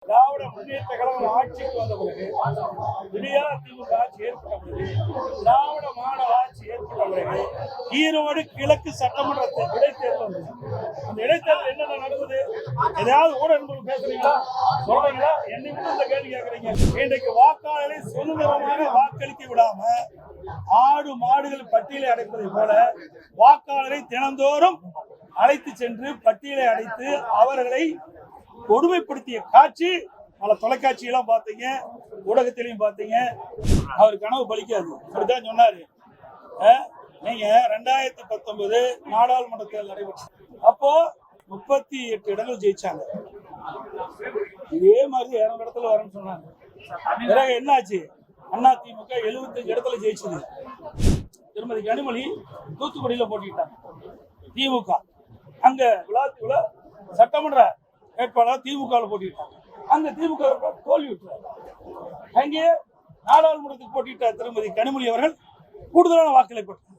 திராவிட முன்னேற்ற கழகம் ஆட்சிக்கு வந்த பிறகு விடியா திமுக ஆட்சி ஏற்பட்ட பிறகு திராவிட மாடல் ஆட்சி ஏற்பட்ட பிறகு ஈரோடு கிழக்கு சட்டமன்ற இடைத்தேர்தல் வந்தது. அந்த இடைத்தேர்தல் என்னென்ன நடந்தது? எதையாவது ஊடகங்கள் பேசுறீங்களா, சொல்றீங்களா? என்னை மட்டும் இந்த கேள்வி கேட்கறீங்க. இன்றைக்கு வாக்காளரை சுதந்திரமாக வாக்களிக்க விடாம ஆடு மாடுகள் பட்டியலை அடைப்பதை போல வாக்காளரை தினந்தோறும் அழைத்து சென்று பட்டியலை அடைத்து அவர்களை கொடுமைப்படுத்திய காட்சி பல தொலைக்காட்சியெல்லாம் பார்த்தீங்க, ஊடகத்திலையும் பார்த்தீங்க. அவர் கனவு பலிக்காது, அப்படித்தான் சொன்னாரு. நீங்க 2019 நாடாளுமன்ற தேர்தல் நடைபெற்று அப்போ 38 இடங்கள் ஜெயிச்சாங்க. இதே மாதிரி 200 இடத்துல வரும்னு சொன்னாங்க. பிறகு என்னாச்சு? அதிமுக 75 இடத்துல ஜெயிச்சது. திருமதி கனிமொழி தூத்துக்குடியில போட்டிட்டாங்க. திமுக அங்க விழாத்துல சட்டமன்ற வேட்பாளர் திமுக போட்டிட்டாங்க. அங்க திமுக தோல்வி விட்டார். அங்கே நாடாளுமன்றத்துக்கு போட்டியிட்ட திருமதி கனிமொழி அவர்கள் கூடுதலான வாக்களை பெற்றார்.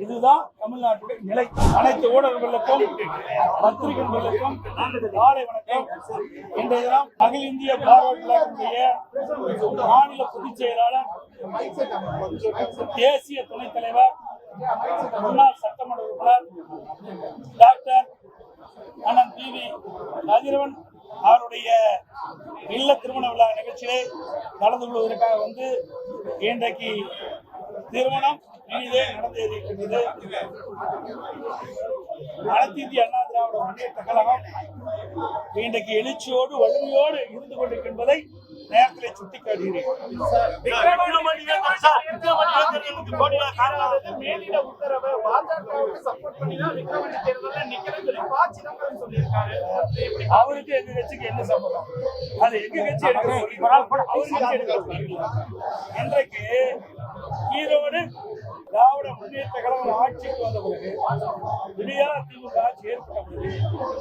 இதுதான் தமிழ்நாட்டுடைய நிலை. அனைத்து ஊடகங்களுக்கும் பத்திரிகைகளுக்கும் காலை வணக்கம். இன்றைய தினம் அகில இந்திய பார்வையாளர்களுடைய மாநில பொதுச் செயலாளர், தேசிய துணைத் தலைவர், முன்னாள் சட்டமன்ற உறுப்பினர் டாக்டர் அண்ணன் பி.வி. கதிரவன் அவருடைய இல்ல திருமண விழா நிகழ்ச்சியிலே கலந்து கொள்வதற்காக வந்து இன்றைக்கு திருமணம் இனிதே நடந்தேறியிருக்கின்றது. அனைத்து இந்திய அண்ணா திராவிட முன்னேற்ற கழகம் இன்றைக்கு எழுச்சியோடு வலிமையோடு இருந்து கொண்டிருக்கின்றதை நேரத்திலே சுட்டிக்காட்டுகிறேன். மேலிட உத்தரவை பாஜகவுக்கு சப்போர்ட் பண்ணி தான் விக்கிரவாண்டி தேர்தலில் நிக்கிறேன்னு சொல்லி ப. சிதம்பரம் சொல்லியிருக்காரு. அவருக்கு எங்க கட்சிக்கு என்ன சம்பந்தம்? அது எங்க கட்சி இன்றைக்கு ஈரோடு திராவிட முன்னேற்ற கழகம் ஆட்சிக்கு வந்த பிறகு விடியா திமுக ஆட்சி ஏற்பட்ட பிறகு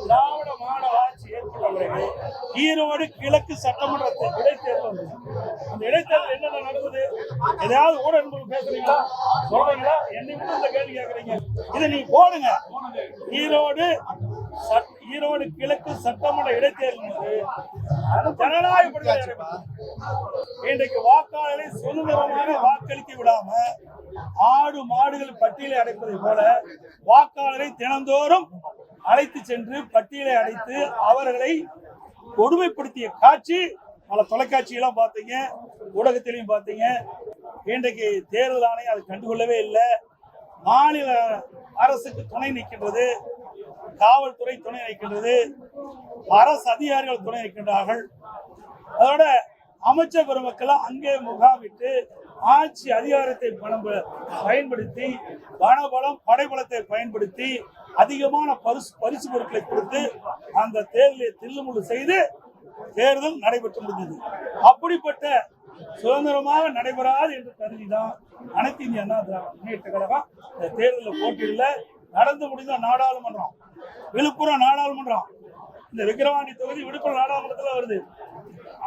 திராவிட மாடல் ஆட்சி ஏற்பட்ட பிறகு ஈரோடு கிழக்கு சட்டமன்ற இடைத்தேர்தல் வந்தது. அந்த இடைத்தேர்தல் என்னென்ன நடந்தது? எதையாவது ஊடகங்கள் பேசுறீங்களா, சொல்றீங்களா? என்னை மட்டும் இந்த கேள்வி கேட்கறீங்க. இதை நீங்க போடுங்க. ஈரோடு கிழக்கு சட்டமன்ற இடைத்தேர்தல் ஜனநாயக இன்றைக்கு வாக்காளரை சுதந்திரமாக வாக்களிக்க விடாம ஆடு மாடுகள் பட்டியலை அடைப்பதை போல வாக்காளரை தினந்தோறும் அழைத்து சென்று பட்டியலை அடைத்து அவர்களை கொடுமைப்படுத்திய காட்சி பல தொலைக்காட்சியெல்லாம் பார்த்தீங்க, ஊடகத்திலையும் பார்த்தீங்க. இன்றைக்கு தேர்தல் ஆணையம் அதை கண்டுகொள்ளவே இல்லை. மாநில அரசுக்கு துணை நிற்கின்றது, காவல்துறை துணை நிற்கின்றது, அரசு அதிகாரிகள் துணை நிற்கின்றார்கள். அதோட அமைச்சர் பெருமக்கள் அங்கே முகாமிட்டு ஆட்சி அதிகாரத்தை பயன்படுத்தி வனபலம் படைபலத்தை பயன்படுத்தி அதிகமான பரிசு பொருட்களை கொடுத்து அந்த தேர்தலை தில்லுமுள்ளு செய்து தேர்தல் நடைபெற்று முடிந்தது. அப்படிப்பட்ட சுதந்திரமாக நடைபெறாது என்று கருதிதான் அனைத்து இந்திய அண்ணா திராவிட முன்னேற்ற கழகம் இந்த தேர்தலில் போட்டியிடல. நடந்து முடிந்த நாடாளுமன்றம், விழுப்புரம் நாடாளுமன்றம், இந்த விக்கிரவாண்டி தொகுதி விழுப்புரம் நாடாளுமன்றத்தில் வருது.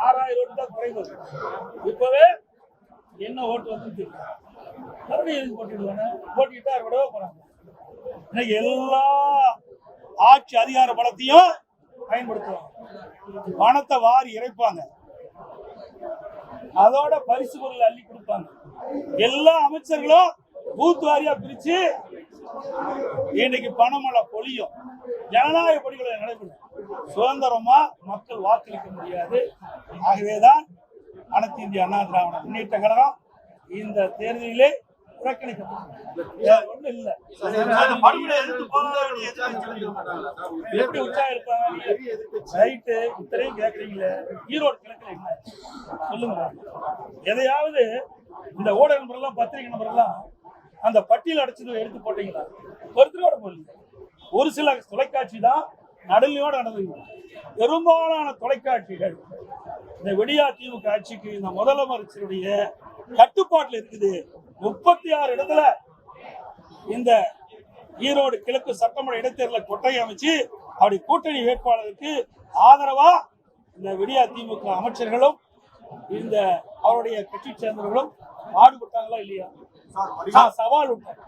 6000 ஓட்டு தான் குறைவு. இப்பவே என்ன ஓட்டு வந்து மறுபடியும் போட்டிடுவாங்க. போட்டிட்டா விடவே போறாங்க. இன்னைக்கு எல்லா ஆட்சி அதிகார பலத்தையும் பயன்படுத்துவாங்க, பணத்தை வாரி இறைப்பாங்க, அதோட பரிசு பொருள் அள்ளி கொடுப்பாங்க. எல்லா அமைச்சர்களும் பூத் வாரியா பிரிச்சு இன்னைக்கு பணமழை பொழியும். ஜனநாயக பணிகளை நடைபெறும். சுதந்திரமா மக்கள் வாக்களிக்க முடியாது. ஆகவேதான் அனைத்து இந்திய அண்ணா திராவிட முன்னேற்ற கழகம் இந்த தேர்தலிலே புறக்கணிக்கப்பட்டது. இல்ல எப்படி உற்சாகம் இருப்பாங்க? ரைட்டு, இத்தனையும் கேட்கறீங்களே, ஈரோடு கிழக்குல என்ன சொல்லுங்க. எதையாவது இந்த ஊடக நம்பர்லாம் பத்திரிகை நம்பர்லாம் அந்த பட்டியல் அடைச்சது எடுத்து போட்டீங்களா? ஒருத்தரோட போடல. ஒரு சில தொலைக்காட்சி தான் நடுநிலையோட நடந்தது. பெரும்பாலான தொலைக்காட்சிகள் இந்த விடியா திமுக ஆட்சிக்கு இந்த முதலமைச்சருடைய கட்டுப்பாட்டில் இருக்குது. 36 இடத்துல இந்த ஈரோடு கிழக்கு சட்டமன்ற இடைத்தேர்தலில் கொட்டை அமைச்சு அப்படி கூட்டணி வேட்பாளருக்கு ஆதரவா இந்த விடியா திமுக அமைச்சர்களும் இந்த அவருடைய கட்சி சேர்ந்தவர்களும் பாடுபட்டாங்களா இல்லையா? சவால் விட்டேன்.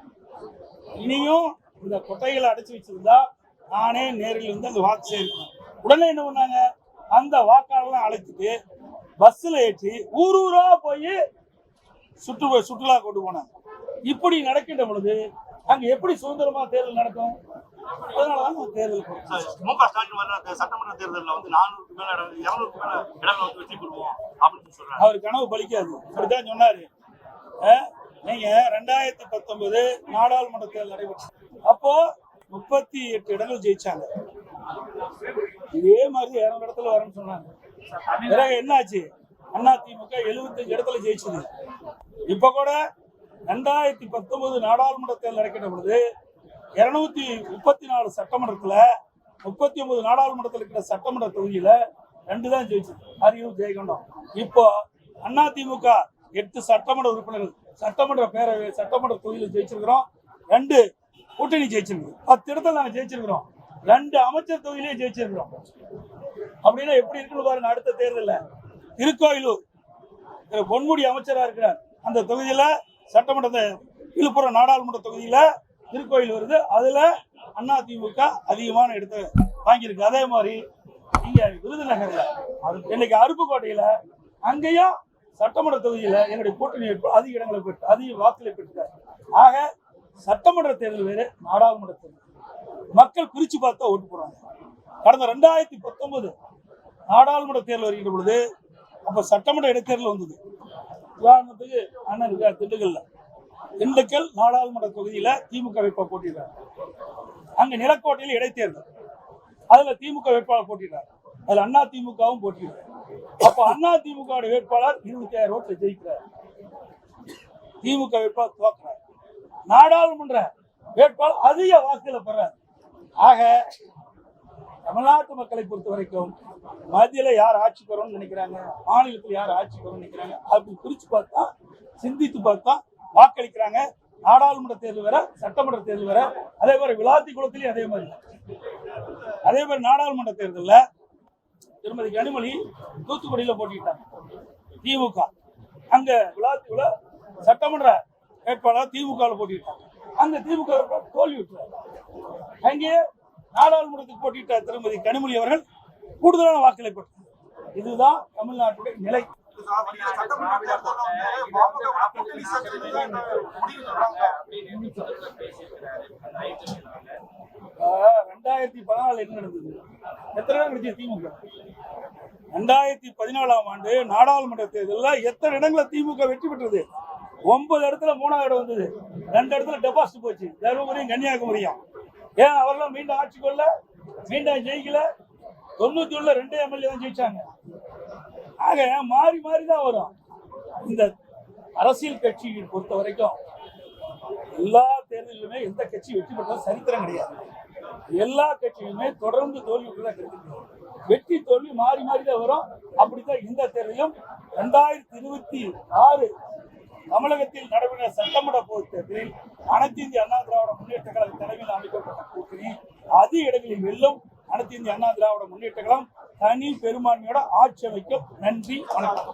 இனியும் இந்த கொட்டைகளை அடைச்சு வச்சிருந்தா நானே நேரில் வந்து அந்த வாக்கு சேர்க்கணும். உடனே என்ன பண்ணாங்க? அந்த வாக்காளர்லாம் அழைச்சிட்டு பஸ்ல ஏற்றி ஊர் ஊரா போய் சுற்றுலா கொண்டு போனாங்க. இப்படி நடக்கின்ற பொழுது அங்க எப்படி சுதந்திரமா தேர்தல் நடக்கும்? அதனாலதான் தேர்தல் மு.க. ஸ்டாலின் வர சட்டமன்ற தேர்தலில் வந்து 400க்கு மேல 200க்கு மேல இடங்களை வந்து வெற்றி பெறுவோம் அப்படின்னு சொல்றாங்க. அவர் கனவு பலிக்காது. அப்படித்தான் சொன்னாரு. நீங்க 2019 நாடாளுமன்ற தேர்தல் நடைபெற்று அப்போ 38 இடங்கள் ஜெயிச்சாங்க. இதே மாதிரி 200 இடத்துல வரும்னு சொன்னாங்க. பிறகு என்னாச்சு? அதிமுக 75 இடத்துல ஜெயிச்சது. இப்ப கூட 2019 நாடாளுமன்ற தேர்தல் நடக்கின்ற பொழுது 234 சட்டமன்றத்துல 39 நாடாளுமன்றத்தில் இருக்கிற சட்டமன்ற தொகுதியில 2 தான் ஜெயிச்சது. அரியலூர், ஜெயங்கொண்டம். இப்போ அதிமுக 8 சட்டமன்ற உறுப்பினர்கள் சட்டமன்ற தொகுதியில் ஜெயிச்சிருக்கிறோம். 2 கூட்டணி ஜெயிச்சிருக்கு. 10 இடத்துல நாங்க ஜெயிச்சிருக்கிறோம். 2 அமைச்சர் தொகுதியிலே ஜெயிச்சிருக்கிறோம். அப்படின்னா எப்படி இருக்குன்னு பாருங்க. அடுத்த தேர்தலில் திருக்கோயிலூர் பொன்முடி அமைச்சரா இருக்கிறார். அந்த தொகுதியில சட்டமன்ற விழுப்புரம் நாடாளுமன்ற தொகுதியில திருக்கோயில் வருது. அதுல அதிமுக அதிகமான இடத்தை வாங்கியிருக்கு. அதே மாதிரி இங்க விருதுநகர்ல இன்னைக்கு அருப்புக்கோட்டையில அங்கேயும் சட்டமன்ற தொகுதியில என்னுடைய கூட்டணி அதிக இடங்களை பெற்று அதிக வாக்குகளை பெற்றார். ஆக சட்டமன்ற தேர்தல் வேறு, நாடாளுமன்ற தேர்தல் மக்கள் பிரிச்சு பார்த்தா ஓட்டு போடுறாங்க. கடந்த 2019 நாடாளுமன்ற தேர்தல் வருகின்ற பொழுது அப்ப சட்டமன்ற இடைத்தேர்தல் வந்தது. உதாரணத்துக்கு அண்ணன் இருக்கார் திண்டுக்கல் நாடாளுமன்ற தொகுதியில திமுக வேட்பாளர் போட்டிடுறார். அங்க நிலக்கோட்டையில் இடைத்தேர்தல், அதுல திமுக வேட்பாளர் போட்டிடுறார். அதுல அதிமுகவும் போட்டிடுறார். அப்ப அதிமுக வேட்பாளர் 26 ஓட்டுல ஜெயிக்கிறார். திமுக வேட்பாளர் தோற்கிறார். நாடாளுமன்ற வேட்பாளர் அதிக வாக்குகளை பெறார். ஆக தமிழ்நாட்டு மக்களை பொறுத்த வரைக்கும் மத்தியில யார் ஆட்சி பெறணும்னு நினைக்கிறாங்க, மாநிலத்தில் யார் ஆட்சி பெறணும்னு நினைக்கிறாங்க, அப்படி பிரிச்சு பார்த்தா சிந்தித்து பார்த்தா வாக்களிக்கிறாங்க. நாடாளுமன்ற தேர்தல் வேற, சட்டமன்ற தேர்தல் வேற. அதே மாதிரி விளாத்திக்குளத்திலையும் அதே மாதிரி நாடாளுமன்ற தேர்தலில் திருமதி கனிமொழி தூத்துக்குடியில போட்டிட்டாங்க திமுக. அங்க விளாத்திக்குள சட்டமன்ற வேட்பாளர் திமுக போட்டிட்டாங்க. அங்க திமுக தோல்வி விட்டுறாங்க. அங்கே நாடாளுமன்றத்துக்கு போட்டியிட்ட திருமதி கனிமொழி அவர்கள் கூடுதலான வாக்குகளை பெற்றார். இதுதான் தமிழ்நாட்டுடைய நிலை. 2014 என்ன நடந்தது? எத்தனை இடம் கிடைச்சது திமுக? 2014ஆம் ஆண்டு நாடாளுமன்ற தேர்தலில் எத்தனை இடங்களை திமுக வெற்றி பெற்றது? 9 இடத்துல 3ஆவது இடம் வந்தது. 2 இடத்துல டெபாசிட் போச்சு. தருமபுரியும் கன்னியாகுமரியும். ஏன் அவரெல்லாம் மீண்டும் ஆட்சி கொள்ள மீண்டும் ஜெயிக்கல? 91ல 2 எம்எல்ஏ தான் ஜெயிச்சாங்க. ஆக மாறி மாறி தான் வரும். இந்த அரசியல் கட்சியை பொறுத்த வரைக்கும் எல்லா தேர்தலிலுமே எந்த கட்சி வெற்றி பெற்ற சரித்திரம் கிடையாது. எல்லா கட்சியுமே தொடர்ந்து தோல்வி தான் கிடைக்கிறது. வெற்றி தோல்வி மாறி மாறி தான் வரும். அப்படித்தான் இந்த தேர்தலும் 2026 தமிழகத்தில் நடைபெற்ற சட்டமன்ற பொதுத் தேர்தலில் அனைத்து இந்திய அண்ணா திராவிட முன்னேற்ற கழக தலைமையில் அமைக்கப்பட்ட கூட்டணி அதிக இடங்களில் வெல்லும். அனைத்து இந்திய அண்ணா திராவிட முன்னேற்ற கழகம் தனி பெரும்பான்மையோட ஆட்சி அமைக்கும். நன்றி, வணக்கம்.